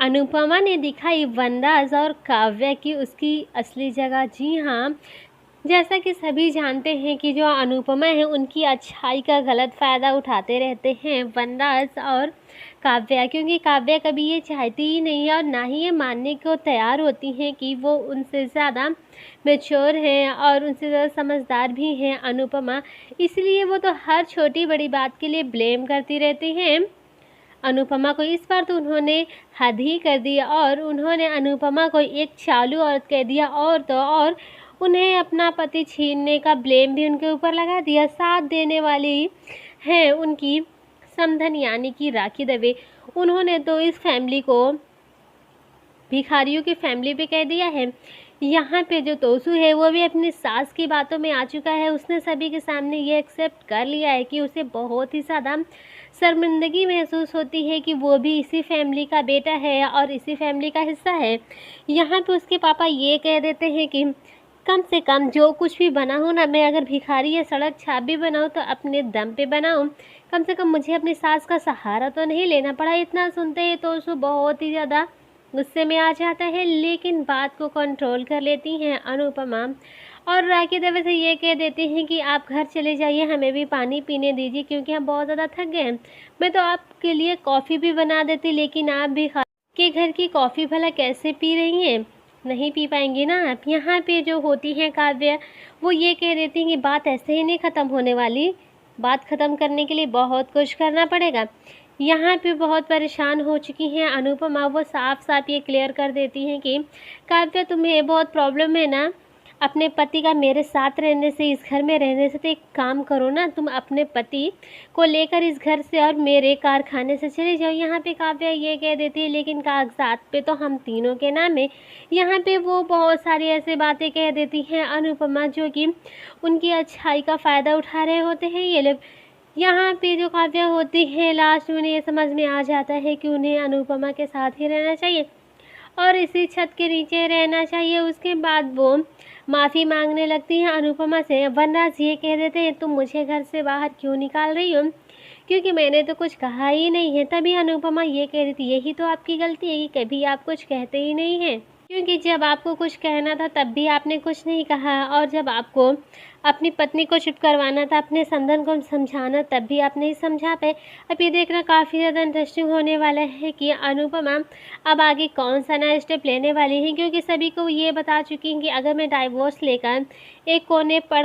अनुपमा ने दिखाई वनराज और काव्या की उसकी असली जगह। जी हाँ, जैसा कि सभी जानते हैं कि जो अनुपमा है उनकी अच्छाई का गलत फ़ायदा उठाते रहते हैं वनराज और काव्या, क्योंकि काव्या कभी ये चाहती ही नहीं है और ना ही ये मानने को तैयार होती हैं कि वो उनसे ज़्यादा मैच्योर हैं और उनसे ज़्यादा समझदार भी हैं अनुपमा। इसलिए वो तो हर छोटी बड़ी बात के लिए ब्लेम करती रहती हैं अनुपमा को। इस बार तो उन्होंने हद ही कर दिया और उन्होंने अनुपमा को एक चालू औरत कह दिया और तो और उन्हें अपना पति छीनने का ब्लेम भी उनके ऊपर लगा दिया। साथ देने वाली हैं उनकी समधन यानी कि राखी दवे। उन्होंने तो इस फैमिली को भिखारियों की फैमिली पे कह दिया है। यहाँ पे जो तोसू है वो भी अपनी सास की बातों में आ चुका है। उसने सभी के सामने ये एक्सेप्ट कर लिया है कि उसे बहुत ही ज़्यादा शर्मिंदगी महसूस होती है कि वो भी इसी फैमिली का बेटा है और इसी फैमिली का हिस्सा है। यहाँ पे उसके पापा ये कह देते हैं कि कम से कम जो कुछ भी बना हो ना, मैं अगर भिखारी या सड़क छाप भी बनाऊँ तो अपने दम पे बनाऊँ, कम से कम मुझे अपनी सास का सहारा तो नहीं लेना पड़ा। इतना सुनते ही तोसू बहुत ही ज़्यादा गुस्से में आ जाता है, लेकिन बात को कंट्रोल कर लेती हैं अनुपमा और राखी दवे से ये कह देती हैं कि आप घर चले जाइए, हमें भी पानी पीने दीजिए क्योंकि हम बहुत ज़्यादा थक गए हैं। मैं तो आपके लिए कॉफ़ी भी बना देती, लेकिन आप भी के घर की कॉफ़ी भला कैसे पी रही हैं? नहीं पी पाएंगी ना आप। यहाँ पे जो होती हैं काव्या, वो ये कह देती हैं कि बात ऐसे ही नहीं ख़त्म होने वाली, बात ख़त्म करने के लिए बहुत कुछ करना पड़ेगा। यहाँ पे बहुत परेशान हो चुकी हैं अनुपमा। वो साफ साफ ये क्लियर कर देती हैं कि काव्या तुम्हें बहुत प्रॉब्लम है ना अपने पति का मेरे साथ रहने से, इस घर में रहने से। तो एक काम करो ना, तुम अपने पति को लेकर इस घर से और मेरे कारखाने से चले जाओ। यहाँ पे काव्या ये कह देती है लेकिन कागजात पे तो हम तीनों के नाम है। यहाँ पे वो बहुत सारी ऐसी बातें कह देती हैं अनुपमा जो कि उनकी अच्छाई का फ़ायदा उठा रहे होते हैं ये लोग। यहाँ पे जो काव्या होती है लास्ट में उन्हें ये समझ में आ जाता है कि उन्हें अनुपमा के साथ ही रहना चाहिए और इसी छत के नीचे रहना चाहिए। उसके बाद वो माफ़ी मांगने लगती हैं अनुपमा से। वनराज ये कह देते हैं तुम मुझे घर से बाहर क्यों निकाल रही हो, क्योंकि मैंने तो कुछ कहा ही नहीं है। तभी अनुपमा ये कह रही थी यही तो आपकी गलती है कि कभी आप कुछ कहते ही नहीं हैं, क्योंकि जब आपको कुछ कहना था तब भी आपने कुछ नहीं कहा और जब आपको अपनी पत्नी को चुप करवाना था, अपने समधन को समझाना, तब भी आप नहीं समझा पाए। अब ये देखना काफ़ी ज़्यादा इंटरेस्टिंग होने वाला है कि अनुपमा अब आगे कौन सा नया स्टेप लेने वाली हैं, क्योंकि सभी को ये बता चुकी हैं कि अगर मैं डाइवोर्स लेकर एक कोने पर